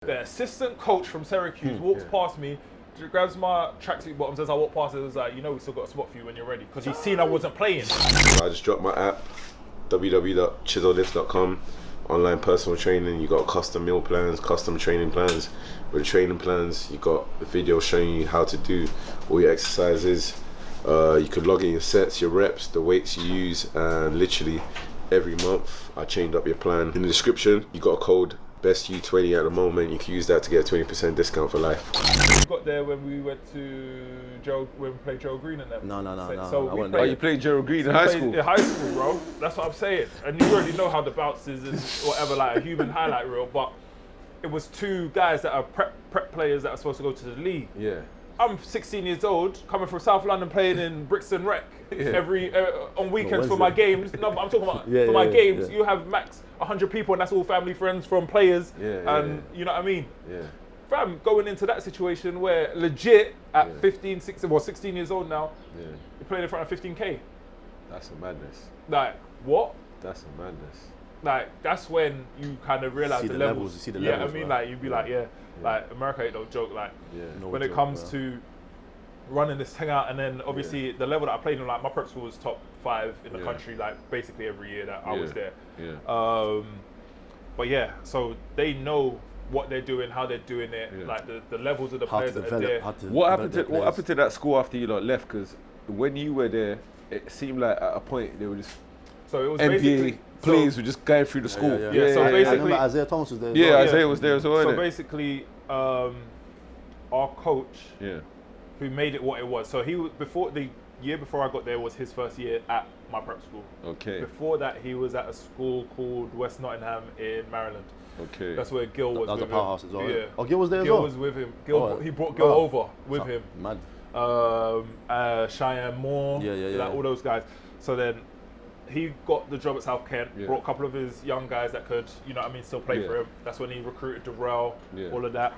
The assistant coach from Syracuse walks past me, grabs my tracksuit bottoms as I walk past it, was like, you know, we still got a spot for you when you're ready. Because he's seen I wasn't playing. I just dropped my app, www.ChisoLifts.com. Online personal training. You got custom meal plans, custom training plans. With the training plans, you got a video showing you how to do all your exercises. You could log in your sets, your reps, the weights you use, and literally every month I changed up your plan. In the description, you got a code BESTU20 at the moment. You can use that to get a 20% discount for life. We got there when we went to Gerald, when we played Gerald Green and them. No. So you played Gerald Green in high school? In high school, bro. That's what I'm saying. And you already know how the bounce is and whatever, like a human highlight reel. But it was two guys that are prep players that are supposed to go to the league. Yeah. I'm 16 years old, coming from South London, playing in Brixton Rec every on weekends for my games. No, but I'm talking about for my games. You have max 100 people, and that's all family, friends, from players, and you know what I mean. Yeah. Fam, going into that situation where legit at 15, 16, well 16 years old now, you're playing in front of 15k. That's a madness. Like what? That's a madness. Like that's when you kind of realize the levels. You see the yeah, levels, I mean, right? like you'd be like, like America ain't no joke. Like when it joke, comes bro. to running this thing out, and then obviously the level that I played in, like my prep school was top 5 in the country, like basically every year that I was there. But yeah, so they know what they're doing, how they're doing it, like the levels of the players that are there. What happened to that school after you lot left? Because when you were there, it seemed like at a point they were just so it was NBA players were just going through the school. So basically, I remember Isaiah Thomas was there. Yeah, Isaiah was there as well. So basically, our coach, who made it what it was. So he was the year before I got there was his first year at my prep school. Okay. Before that, he was at a school called West Nottingham in Maryland. Okay. That's where Gil was. That was with the powerhouse as well. Yeah. Oh, Gil was there as Gil well. was with him. He brought Gil over with him. Mad. Cheyenne Moore. Like all those guys. So then he got the job at South Kent. Brought a couple of his young guys that could, you know what I mean, still play for him. That's when he recruited Gerald. All of that.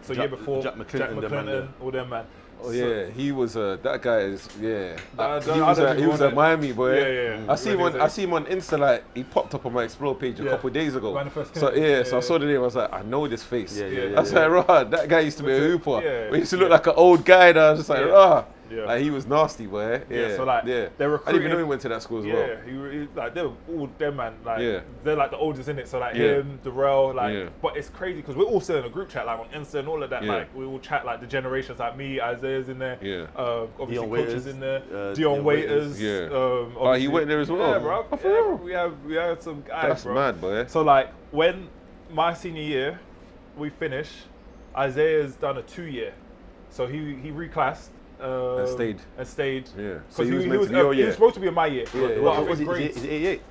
So year before, Jack McClinton, all them man. Oh yeah, he was that guy is he was at Miami, boy. Yeah. I see him on Insta, like he popped up on my Explore page a couple of days ago. So I saw the name. I was like, I know this face. I was like, rah, that guy used to be a hooper. He used to look like an old guy. And I was just like, rah. Like he was nasty, boy. So like, they're recruiting. I didn't even know he went to that school as well. He like they're all them man. Like they're like the oldest in it. So like him, Darrell, like. But it's crazy because we're all still in a group chat like on Insta and all of that. Like we all chat like the generations like me, Isaiah's in there. Obviously coaches in there. Dion Waiters. He went there as well. Yeah, bro. We had some guys. That's bro. mad, boy. So like when my senior year, we finish. Isaiah's done a 2-year, so he reclassed. And stayed. Yeah. So he was supposed to be in my year. Is it 88?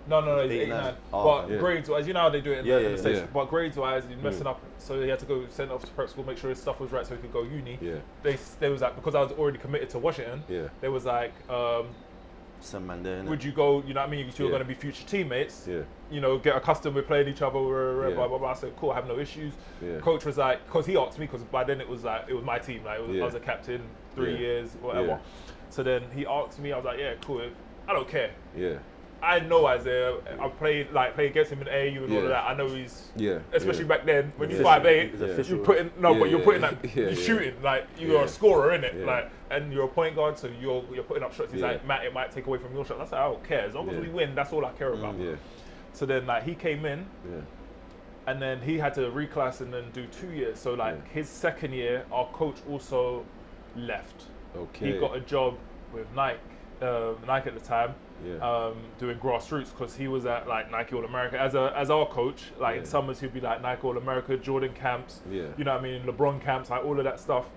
No, he's 89. But grades wise, you know how they do it in the States. But grades wise, he's messing up. So he had to go send it off to prep school, make sure his stuff was right so he could go uni. They was like, because I was already committed to Washington, they was like, some man there, would you go, you know what I mean? You two are going to be future teammates. You know, get accustomed with playing each other, blah, blah, blah. I said, cool, I have no issues. Coach was like, because he asked me, because by then it was my team. Like, I was a captain, 3 years, whatever. So then he asked me, I was like, yeah, cool. I don't care. I know Isaiah. I played against him in AAU and all of that. I know he's especially back then when you're 5'8", you're putting you're shooting like you're a scorer in it, like, and you're a point guard, so you're putting up shots. He's like, Matt, it might take away from your shot. That's like, I don't care as long as we win. That's all I care about. So then like he came in, and then he had to reclass and then do 2 years. So like his second year, our coach also left. He got a job with Nike at the time. Doing grassroots because he was at like Nike All America as our coach. Like in summers he'd be like Nike All America, Jordan camps. You know what I mean, LeBron camps, like all of that stuff.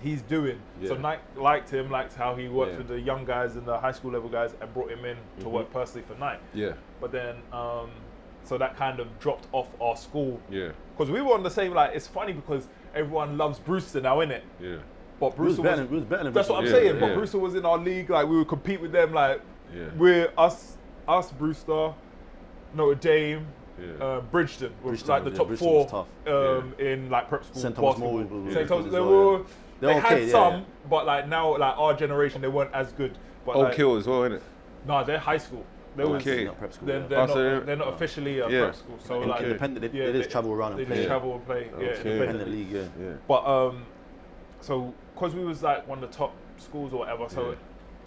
He's doing. So Nike liked him, liked how he worked with the young guys and the high school level guys, and brought him in to work personally for Nike. But then so that kind of dropped off our school. Because we were on the same, like, it's funny because everyone loves Brewster now, innit? But Brewster was better than that's what I'm saying. But Brewster was in our league, like we would compete with them, like we're us, Brewster, Notre Dame, Bridgeton was like the top 4 in like prep school basketball. St. Thomas, they had some, but like now, like our generation, they weren't as good. But Oak Hill as well, innit? No, they're high school. Not prep school. They're not officially a prep school. So like independent. They just travel around and play. They just travel and play. Yeah, independent league. Yeah. But so because we was like one of the top schools or whatever, so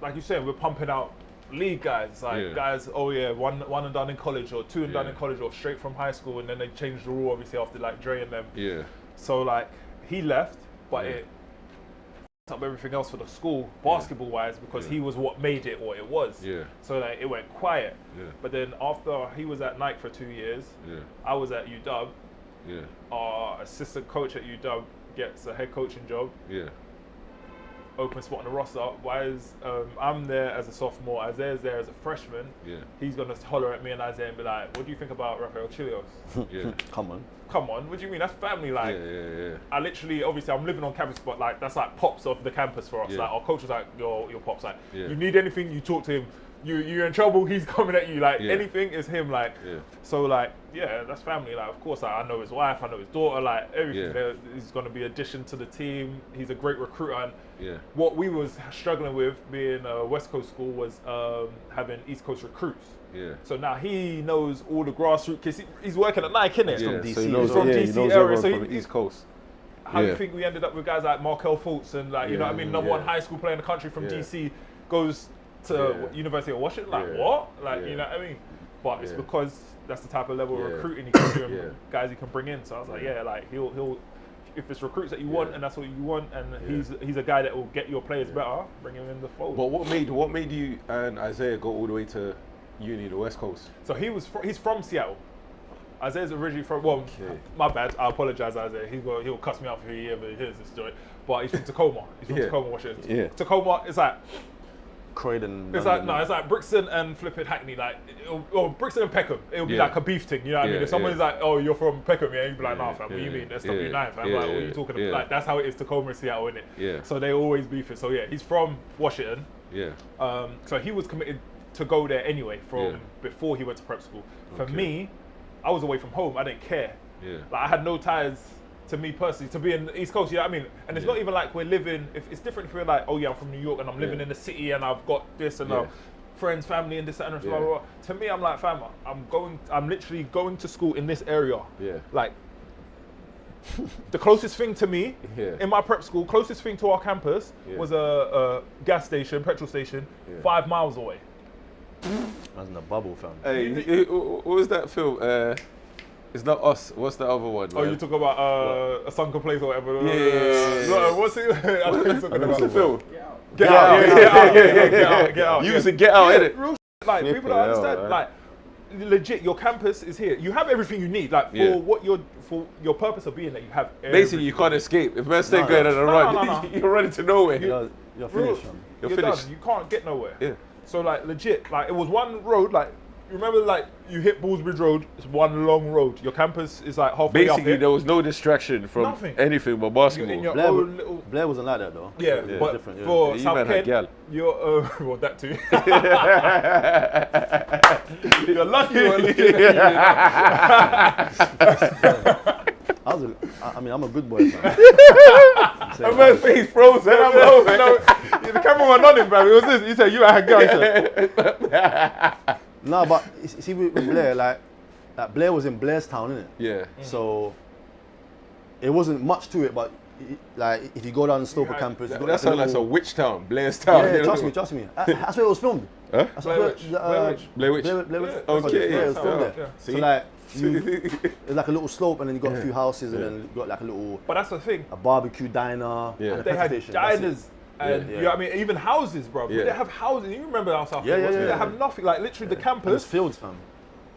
like you said, we're pumping out league guys, like guys. Oh yeah, one and done in college or two and done in college or straight from high school, and then they changed the rule obviously after like Dre and them. Yeah. So like he left, but it up everything else for the school basketball wise because he was what made it what it was. Yeah. So like it went quiet. Yeah. But then after he was at Nike for 2 years, I was at UW. Yeah. Our assistant coach at UW gets a head coaching job. Yeah. Open spot on the roster. Why is I'm there as a sophomore, Isaiah's there as a freshman. Yeah. He's gonna holler at me and Isaiah and be like, "What do you think about Rafael Chilios?" Yeah. Come on, what do you mean? That's family, like. Yeah. I literally, obviously, I'm living on campus, but like that's like pops of the campus for us. Like our coach was like, your pops, like, you need anything, you talk to him. You're in trouble, he's coming at you. Like anything is him. Like, so like, that's family. Like, of course, like, I know his wife, I know his daughter. Like everything. He's gonna be addition to the team. He's a great recruiter. And what we was struggling with being a West Coast school was having East Coast recruits. Yeah. So now he knows all the grassroots kids. He's working at Nike, innit? Yeah. From DC. So he knows, from DC area. So from East Coast. How do you think we ended up with guys like Markel Fultz and like you know what I mean, number one high school player in the country from DC goes to University of Washington? Like what? Like you know what I mean? But it's because that's the type of level of recruiting he can do and guys he can bring in. So I was like, like he'll if it's recruits that you want and that's what you want, and he's a guy that will get your players better, bring him in the fold. But what made you and Isaiah go all the way to uni, the West Coast? So he's from Seattle. Isaiah's originally from, my bad, I apologize, Isaiah. He'll cuss me out if he ever hears this story. But he's from Tacoma. He's from Tacoma, Washington. Yeah. Tacoma, it's like Croydon. It's like it's like Brixton and flipping Hackney, like or Brixton and Peckham. It'll be like a beef thing, you know what I mean? If someone's like, "Oh, you're from Peckham," you'd be like, "Nah, fam, what do you mean? That's SW9, fam." Like, what are you talking about? Like, that's how it is Tacoma and Seattle, innit? Yeah. So they always beef it. So he's from Washington. Yeah. So he was committed to go there anyway from before he went to prep school. For me, I was away from home. I didn't care. Yeah. Like I had no ties to me personally to be in the East Coast. You know what I mean? And it's not even like we're living. If it's different if we're like, oh yeah, I'm from New York and I'm living in the city and I've got this and friends, family, and this and blah, blah, blah. To me, I'm like, fam, I'm literally going to school in this area. Yeah. Like the closest thing to me in my prep school, closest thing to our campus was a gas station, petrol station, 5 miles away. That's in the bubble, fam. Hey, what was that film? It's not Us. What's the other one? Oh, you talk about A Sunken Place or whatever. Yeah. What's it? I don't know what's the film? Get Out. Get Out. You said Get Out, innit? Real like people don't understand. Like legit, your campus is here. You have everything you need. Like for your purpose of being there, you have. Basically, you can't escape. If man stay going on a run, you're running to nowhere. You're finished. You're finished. You can't get nowhere. Yeah. So like legit, like it was one road. Like you remember, like you hit Ballsbridge Road. It's one long road. Your campus is like halfway up. Basically, there was no distraction from anything but basketball. Blair wasn't like that though. Yeah, but different, for South Kent, you're well that too. You're lucky. I'm a good boy, man. My man's face frozen. The cameraman on him, man. It was this. He said, "You had guys." No, but see with Blair, like Blair was in Blairstown, innit? Yeah. So it wasn't much to it, but like if you go down the Sloper campus, that sounds like a witch town, Blairstown. Yeah, trust me. That's where it was filmed. Huh? Blair Witch. Okay. Yeah, it was filmed there. So like. There's like a little slope, and then you got a few houses, and then you got like a little. But that's the thing. A barbecue diner. Yeah. They had diners, and you know what I mean, even houses, bro. Yeah. They have houses. You remember our South? They have nothing. Like literally the campus. There's fields, fam.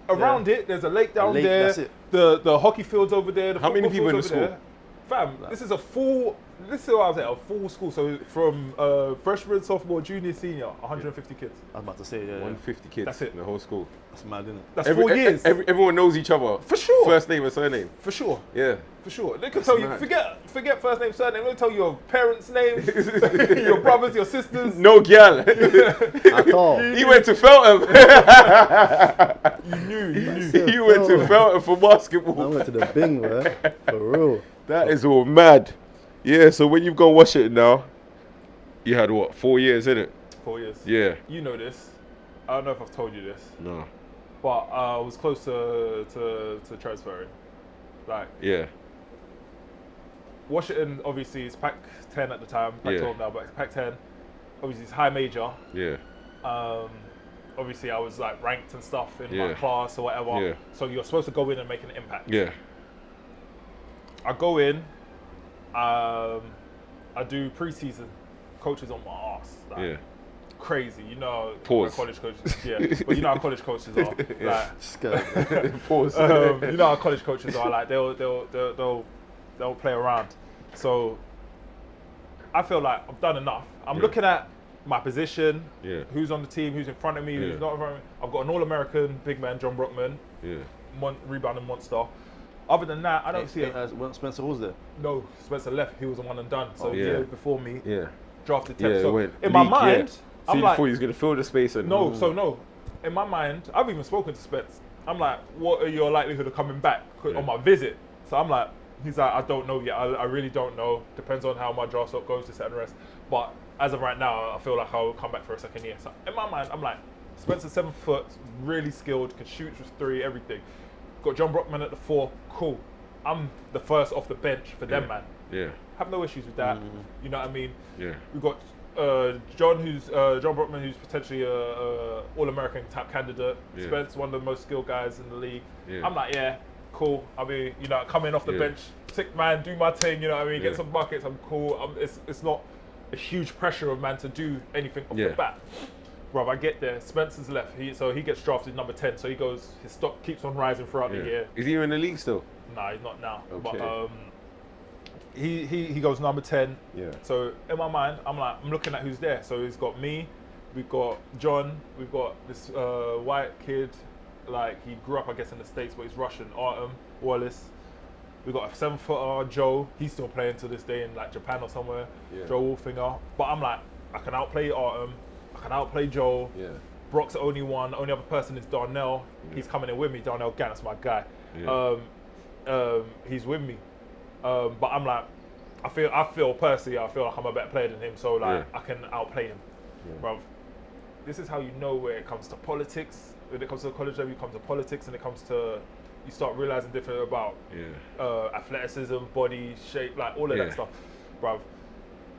Around it, there's a lake down there. That's it. The hockey fields over there. How many people in the school? Fam, this is a full. This is what I was at, a full school. So from freshman, sophomore, junior, senior, 150 kids. I was about to say, 150 kids. That's it. In the whole school. That's mad, isn't it? That's 4 years. Everyone knows each other. For sure. First name and surname. For sure. Yeah. For sure. They can tell you, forget first name, surname. They'll tell you your parents' names, your brothers, your sisters. No gal. At all. He went to Feltham. You knew. He went to Feltham for basketball. I went to the Bing, man. For real. That is all mad. Yeah, so when you've gone Washington now, you had what, 4 years, innit? 4 years. Yeah. You know this. I don't know if I've told you this. No. But I was close to transferring. Like, yeah. Washington, obviously, is Pac-10 at the time. Pac-12 now, but Pac-10. Obviously, it's high major. Yeah. Obviously, I was like ranked and stuff in my class or whatever. Yeah. So you're supposed to go in and make an impact. Yeah. I go in. I do preseason. Coaches on my ass. Like, yeah. Crazy, you know. Pause. College coaches, yeah. But you know how college coaches are. Like, pause. You know how college coaches are. Like they'll play around. So I feel like I've done enough. I'm looking at my position. Yeah. Who's on the team? Who's in front of me? Who's not in front of me? I've got an All-American big man, John Brockman. Yeah. Rebounding monster. Other than that, I don't see it. When Spencer was there? No, Spencer left. He was the one and done. So yeah, before me. Yeah. Drafted 10th. Yeah, so went in my mind. I'm like, thought he was going to fill the space. And no. In my mind, I've even spoken to Spence. I'm like, what are your likelihood of coming back on my visit? So I'm like, he's like, I don't know yet. I really don't know. Depends on how my draft stock goes, this and the rest. But as of right now, I feel like I'll come back for a second year. So in my mind, I'm like, Spencer's 7 foot, really skilled, can shoot with 3, everything. Got John Brockman at the 4, cool. I'm the first off the bench for them, man. Yeah. Have no issues with that. You know what I mean? Yeah. We've got John Brockman, who's potentially a All-American type candidate. Yeah. Spence, one of the most skilled guys in the league. Yeah. I'm like, yeah, cool. I mean, you know, coming off the bench, sick man, do my thing. You know what I mean? Get some buckets. I'm cool. It's not a huge pressure of man to do anything off the bat. Bro, I get there. Spencer's left. So he gets drafted number 10. So he goes. His stock keeps on rising throughout the year. Is he in the league still? Nah, he's not now. Okay. But he goes number 10. Yeah. So in my mind, I'm looking at who's there. So he's got me, we've got John, we've got this white kid, like he grew up I guess in the States, but he's Russian, Artem Wallace. We've got a 7-footer, Joe. He's still playing to this day in like Japan or somewhere. Yeah. Joe Wolfinger. But I'm like, I can outplay Artem, I can outplay Joe. Yeah. Brock's the only one. The only other person is Darnell. Yeah. He's coming in with me. Darnell Gann, that's my guy. Yeah. He's with me. But I'm like, I feel personally, I feel like I'm a better player than him, so like I can outplay him. Yeah. Bro, this is how you know where it comes to politics. When it comes to the college level, it comes to politics, and it comes to you start realizing different about athleticism, body shape, like all of that stuff. Bro,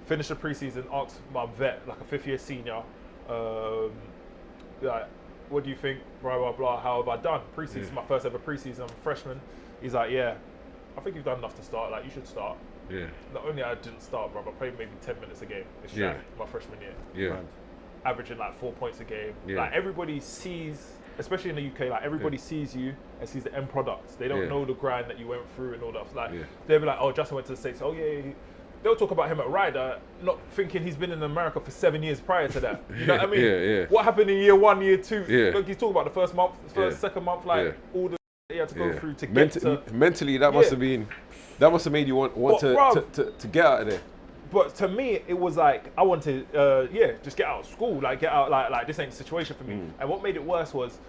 finished the preseason, asked my vet, like a 5th year senior, like, what do you think? Blah blah blah. How have I done? Preseason, my first ever preseason. I'm a freshman. He's like, yeah, I think you've done enough to start. Like, you should start. Yeah. Not only I didn't start, bro, I played maybe 10 minutes a game. It's my freshman year. Yeah. Averaging like 4 points a game. Yeah. Like everybody sees, especially in the UK, like everybody sees you and sees the end products. They don't know the grind that you went through and all that. Like they'll be like, oh, Justin went to the States. Oh yeah. They'll talk about him at Ryder, not thinking he's been in America for 7 years prior to that. You know what I mean? Yeah. What happened in year 1, year 2? Yeah. Like he's talking about the first month, second month, like all the he had to go through to get to. Mentally, that must have been. That must have made you want to get out of there. But to me, it was like I wanted, just get out of school, like get out, like this ain't the situation for me. And what made it worse was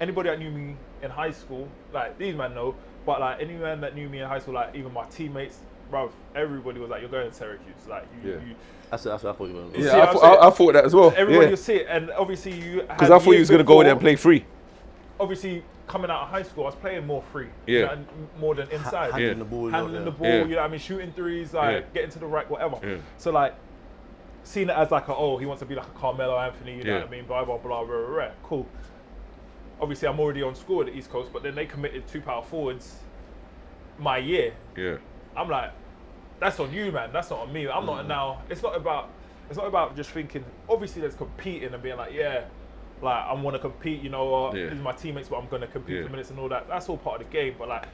anybody that knew me in high school, like these men know, but like anyone that knew me in high school, like even my teammates, bro, everybody was like, "You're going to Syracuse." Like you That's what I thought you were. Yeah, I thought that as well. Everybody will see it, and obviously you. Because I thought you was gonna go there and play free. Obviously, coming out of high school, I was playing more free, you know, more than inside. Handling the ball, you know what I mean, shooting threes, like getting to the rack, whatever. Yeah. So like, seeing it as like he wants to be like a Carmelo Anthony, you know what I mean, blah blah blah, cool. Obviously, I'm already on school at the East Coast, but then they committed 2 power forwards my year. Yeah. I'm like, that's on you, man. That's not on me. I'm not now. It's not about just thinking. Obviously, there's competing and being like, like I want to compete. You know, these are my teammates, but I'm going to compete for minutes and all that. That's all part of the game. But like,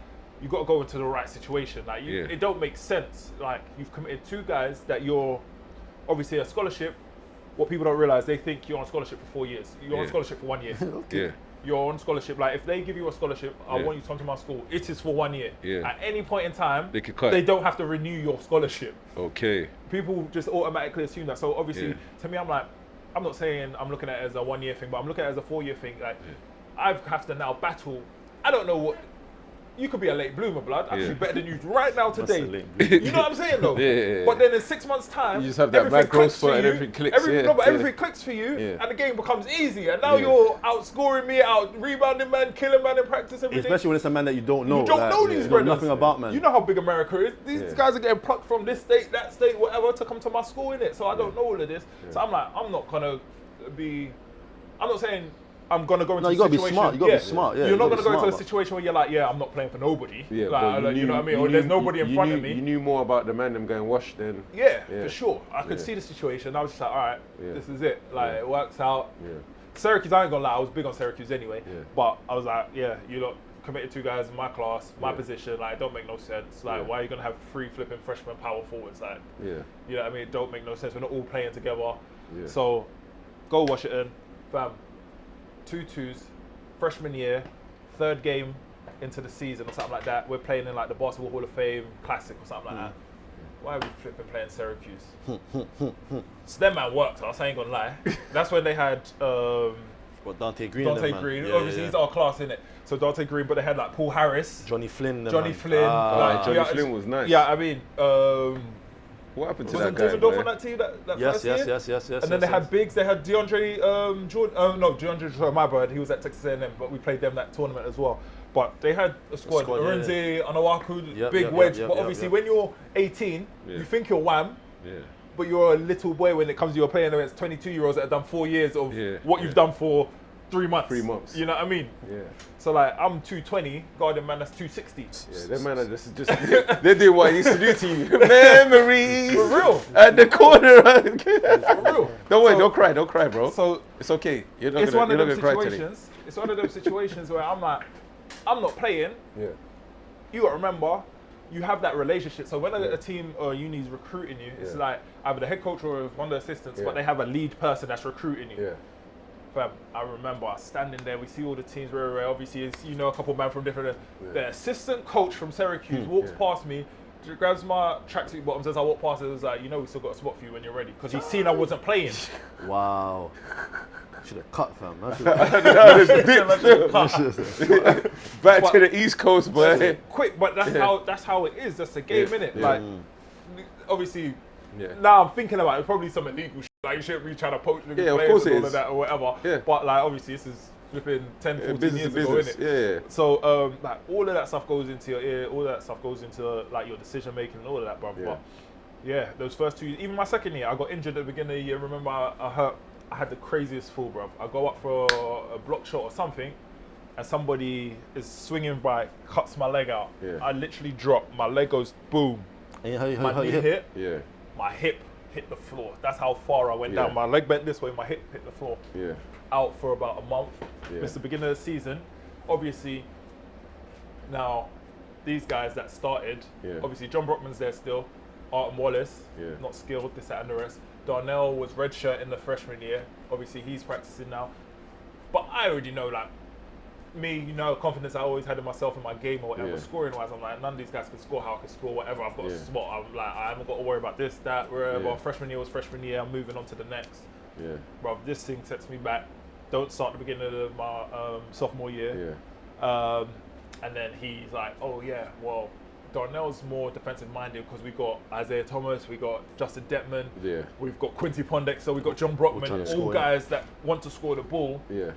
you got to go into the right situation. Like, it don't make sense. Like, you've committed 2 guys that you're obviously a scholarship. What people don't realize, they think you're on scholarship for 4 years. You're on scholarship for 1 year. Okay. You're on scholarship. Like, if they give you a scholarship, I want you to come to my school. It is for 1 year. Yeah. At any point in time, they could cut. They don't have to renew your scholarship. Okay. People just automatically assume that. So obviously, to me, I'm like, I'm not saying I'm looking at it as a 1 year thing, but I'm looking at it as a 4 year thing. Like, I have to now battle. I don't know what. you could be a late bloomer, blood. I could be better than you right now today. You know what I'm saying, though? Yeah. But then in 6 months' time, you just have that bad growth spurt and everything clicks. Everything clicks for you, and the game becomes easy. And now you're outscoring me, out rebounding man, killing man in practice every day. Especially when it's a man that you don't know. You don't know these brothers. Nothing about, man. You know how big America is. These guys are getting plucked from this state, that state, whatever, to come to my school, innit? So I don't know all of this. So I'm like, I'm not gonna be. I'm not saying I'm gonna go into a situation. No, you gotta be smart. You gotta be smart. Yeah, you're not gonna go into a situation where you're like, I'm not playing for nobody. Yeah, like, you know what I mean? Or there's nobody in front of me. You knew more about the man them going washed than. Yeah, for sure. I could see the situation. I was just like, all right, this is it. Like it works out. Yeah. Syracuse, I ain't gonna lie, I was big on Syracuse anyway. Yeah. But I was like, you lot committed 2 guys in my class, my position. Like, it don't make no sense. Like, why are you gonna have 3 flipping freshman power forwards? Like, you know what I mean? It don't make no sense. We're not all playing together. Yeah. So, go Washington, fam. 2-2s, freshman year, 3rd game into the season or something like that. We're playing in like the Basketball Hall of Fame Classic or something like that. Why are we flipping playing Syracuse? So them man worked us, I ain't gonna lie. That's when they had Dante Green. Dante Green, obviously he's our class, innit? So Dante Green, but they had like Paul Harris. Johnny Flynn. Johnny Flynn. Johnny Flynn was nice. Yeah, I mean, what happened to that guy? Wasn't David Dolph on that team that yes, first year? Yes. And then they had bigs. They had DeAndre Jordan. DeAndre Jordan, my bad. He was at Texas A&M, but we played them that tournament as well. But they had a squad. Arinze, Anawaku, big wedge. But obviously, when you're 18, you think you're wham. Yeah. But you're a little boy when it comes to your playing against 22-year-olds that have done 4 years of what you've done for 3 months. 3 months. You know what I mean? Yeah. So like, I'm 220, guarding man that's 260. Yeah, them man are just they do what I used to do to you. Memories. For real. At the corner. For real. Don't worry, don't cry, bro. So it's okay. You're not it's gonna, one of you're those not gonna cry situations. It's one of those situations where I'm like, I'm not playing. Yeah. You gotta remember, you have that relationship. So when a team or uni is recruiting you, it's like either the head coach or one of the assistants, but they have a lead person that's recruiting you. Yeah. Fam, I remember standing there, we see all the teams where obviously it's, you know, a couple of men from different, the assistant coach from Syracuse walks past me, grabs my tracksuit bottoms as I walk past it, was like, you know, we still got a spot for you when you're ready. Because he's seen I wasn't playing. Wow. Should have cut, fam. Back to the East Coast, boy. Quick, but that's how it is. That's the game, innit? Yeah. Like, obviously, now I'm thinking about it, it's probably some illegal shit. Like, you shouldn't be trying to poach the players and all of that or whatever. Yeah. But like, obviously, this is flipping 10, 14 years ago, innit? Yeah. So, like, all of that stuff goes into your ear. All of that stuff goes into like your decision making and all of that, bro. Yeah. But yeah, those first 2 years, even my second year, I got injured at the beginning of the year. Remember, I had the craziest fall, bro. I go up for a block shot or something, and somebody is swinging by, cuts my leg out. Yeah. I literally drop. My leg goes boom. My knee hit. Yeah. My hip hit the floor. That's how far I went down. My leg bent this way. My hip hit the floor. Yeah. Out for about a month. Yeah. It's the beginning of the season. Obviously, now these guys that started. Obviously, John Brockman's there still. Artem Wallace, not skilled. This, that, and the rest. Darnell was redshirt in the freshman year. Obviously, he's practicing now. But I already know, like, me, you know, confidence I always had in myself in my game or whatever. Scoring wise, I'm like, none of these guys can score how I can score, whatever. I've got a spot. I'm like, I haven't got to worry about this, that, wherever. Freshman year was freshman year. I'm moving on to the next. Yeah. Bro, this thing sets me back. Don't start at the beginning of my sophomore year. Yeah. And then he's like, oh yeah, well, Darnell's more defensive minded because we got Isaiah Thomas, we got Justin Detman, we've got Quincy Pondek, so we got John Brockman, all guys that want to score the ball. Yeah.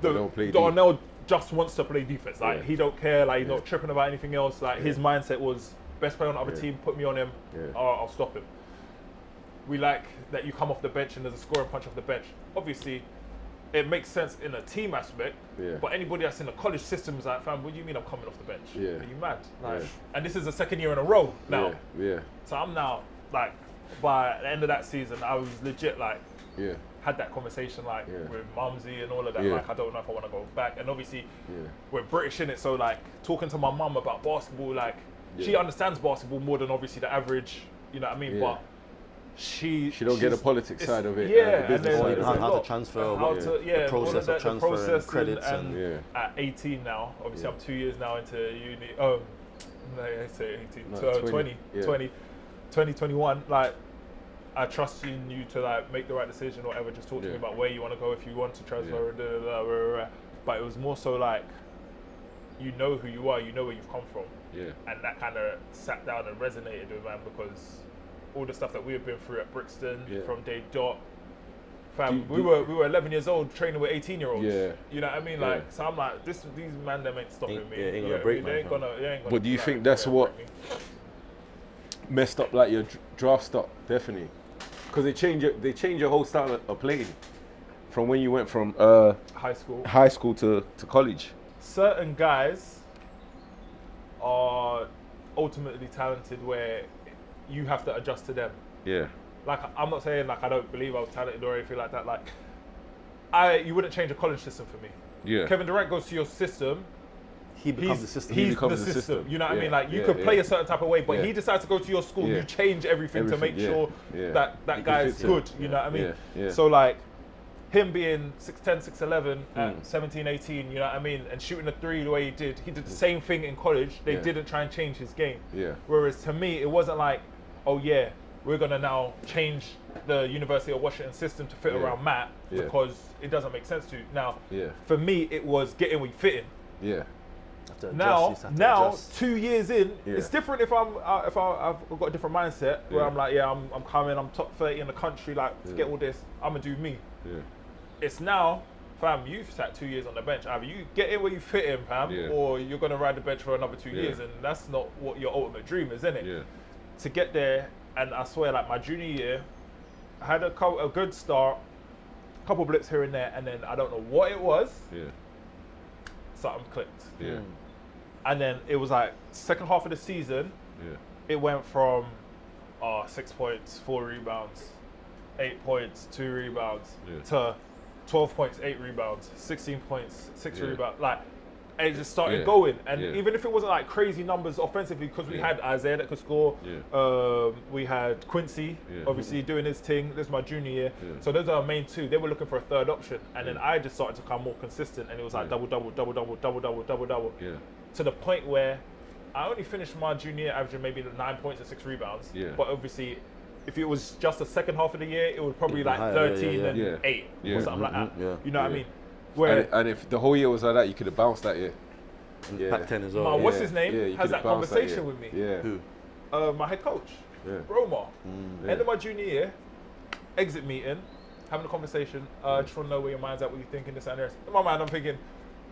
Darnell just wants to play defense. Like he don't care. Like he's not tripping about anything else. Like his mindset was best player on the other team. Put me on him. I'll stop him. We like that you come off the bench and there's a scoring punch off the bench. Obviously, it makes sense in a team aspect. But anybody that's in the college system is like, fam, what do you mean I'm coming off the bench? Are you mad? Like, and this is the second year in a row now. So I'm now like, by the end of that season, I was legit like. Had that conversation like with Mumsy and all of that. Like, I don't know if I want to go back. And obviously, we're British in it, so like talking to my mum about basketball, like she understands basketball more than obviously the average. You know what I mean? But she don't get the politics side of it. and then how to transfer, the process of transferring credits and at 18 now. Obviously, I'm 2 years now into uni. No, I say 18. 2021. Like. I trust in you to like make the right decision or whatever. Just talk to me about where you want to go if you want to transfer. But it was more so like you know who you are, you know where you've come from. Yeah. And that kind of sat down and resonated with man, because all the stuff that we have been through at Brixton, from day dot, fam, we were 11 years old training with 18-year-olds. Yeah. You know what I mean? Like, so I'm like, these man, them ain't stopping me. Ain't gonna break me. But do you think that's what messed up like your draft stock? Definitely. Because they change your whole style of playing from when you went from high school to college. Certain guys are ultimately talented where you have to adjust to them. Yeah. Like, I'm not saying like I don't believe I was talented or anything like that. Like, you wouldn't change a college system for me. Yeah. Kevin Durant goes to your system. He becomes the system. He's the system. You know what I mean? Like, you could play a certain type of way, but he decides to go to your school. You change everything to make sure that guy's good. You know what I mean? Yeah. So like, him being 6'10", 6'11", at 17, 18, you know what I mean, and shooting a three the way he did the same thing in college. They didn't try and change his game. Yeah. Whereas to me, it wasn't like, oh yeah, we're gonna now change the University of Washington system to fit around Matt because it doesn't make sense to. Now, for me, it was getting where you fit in. Yeah. Now, 2 years in, it's different if I've got a different mindset where I'm like, I'm coming, I'm top 30 in the country, like, to get all this, I'm gonna do me. Yeah. It's now, fam, you've sat 2 years on the bench. Either you get in where you fit in, fam, or you're gonna ride the bench for another 2 years, and that's not what your ultimate dream is, innit? Yeah. To get there, and I swear, like, my junior year, I had a good start, a couple blips here and there, and then I don't know what it was. Yeah. Something clicked. Yeah. And then it was like second half of the season, it went from 6 points, 4 rebounds, 8 points, 2 rebounds, to 12 points, 8 rebounds, 16 points, 6 rebounds. Like, and it just started going. And even if it wasn't like crazy numbers offensively, because we had Isaiah that could score, we had Quincy, obviously doing his thing. This is my junior year. So those are our main two. They were looking for a third option. And then I just started to become more consistent, and it was like double. To the point where I only finished my junior year averaging maybe 9 points and 6 rebounds. Yeah. But obviously, if it was just the second half of the year, it would probably like 13 and 8 or something like that. Yeah. You know what I mean? Where and if the whole year was like that, you could have bounced that year. Pac-10 as well. What's his name? Has that conversation with me. Yeah. Who? My head coach, Roma. End of my junior year, exit meeting, having a conversation. Just want to know where your mind's at, what you're thinking, this and this. In my mind, I'm thinking,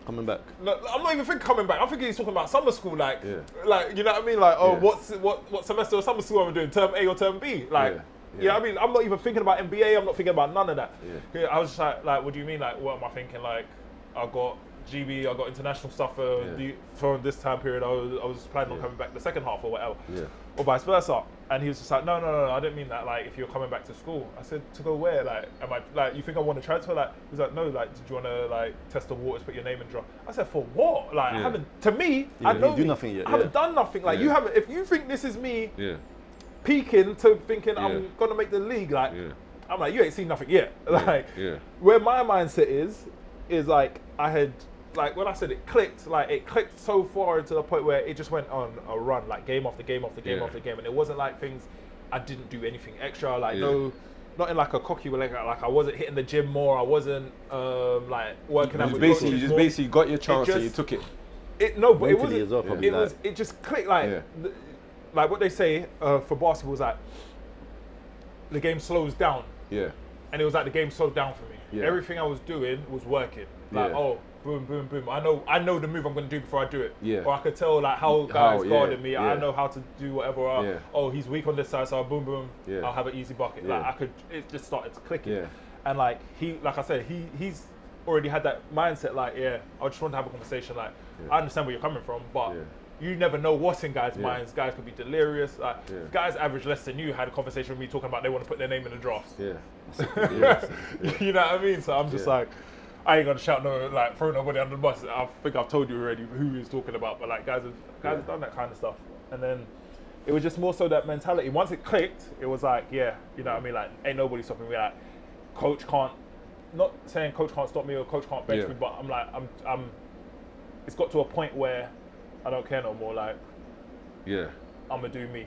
coming back. No, I'm not even thinking coming back. I'm thinking he's talking about summer school, like you know what I mean? Like, what semester of summer school am I doing? Term A or term B? Like, you know what I mean? I'm not even thinking about MBA. I'm not thinking about none of that. Yeah. I was just like, what do you mean? Like, what am I thinking? Like, I got GB, I got international stuff for this time period. I was planning on coming back the second half or whatever, or vice versa. And he was just like, no, I didn't mean that. Like, if you're coming back to school, I said, to go where? Like, am I like, you think I want to transfer? Like, he was like, no. Like, did you want to like test the waters, put your name in draw? I said, for what? Like, I haven't. To me, I know do nothing yet. I haven't done nothing. Like, you haven't. If you think this is me peaking to thinking I'm gonna make the league, like, I'm like, you ain't seen nothing yet. Like, where my mindset is like, I had. Like, when I said it clicked so far to the point where it just went on a run, like game after game after game after game. And it wasn't like things, I didn't do anything extra, like no, not in like a cocky way, like I wasn't hitting the gym more, I wasn't like working out with coaches. You just basically got your chance and you took it. It wasn't, it just clicked, like, like what they say for basketball is like, the game slows down. Yeah. And it was like the game slowed down for me. Yeah. Everything I was doing was working. Like, boom, boom, boom. I know the move I'm gonna do before I do it. Yeah. Or I could tell like how guys guarding me. I know how to do whatever. Oh, he's weak on this side, so boom, boom. Yeah. I'll have an easy bucket. Like it just started to click. Yeah. And like like I said, he's already had that mindset. Like, I just want to have a conversation. Like, I understand where you're coming from, but you never know what's in guys' minds. Guys could be delirious. Like, guys average less than you had a conversation with me talking about they want to put their name in the drafts. Yeah. You know what I mean? So I'm just like, I ain't gonna shout no, like, throw nobody under the bus. I think I've told you already who he's talking about, but like guys have done that kind of stuff. And then it was just more so that mentality. Once it clicked, it was like, you know what I mean? Like, ain't nobody stopping me. Like, coach can't, not saying coach can't stop me or coach can't bench me, but I'm like, I'm. It's got to a point where I don't care no more. Like, I'm gonna do me.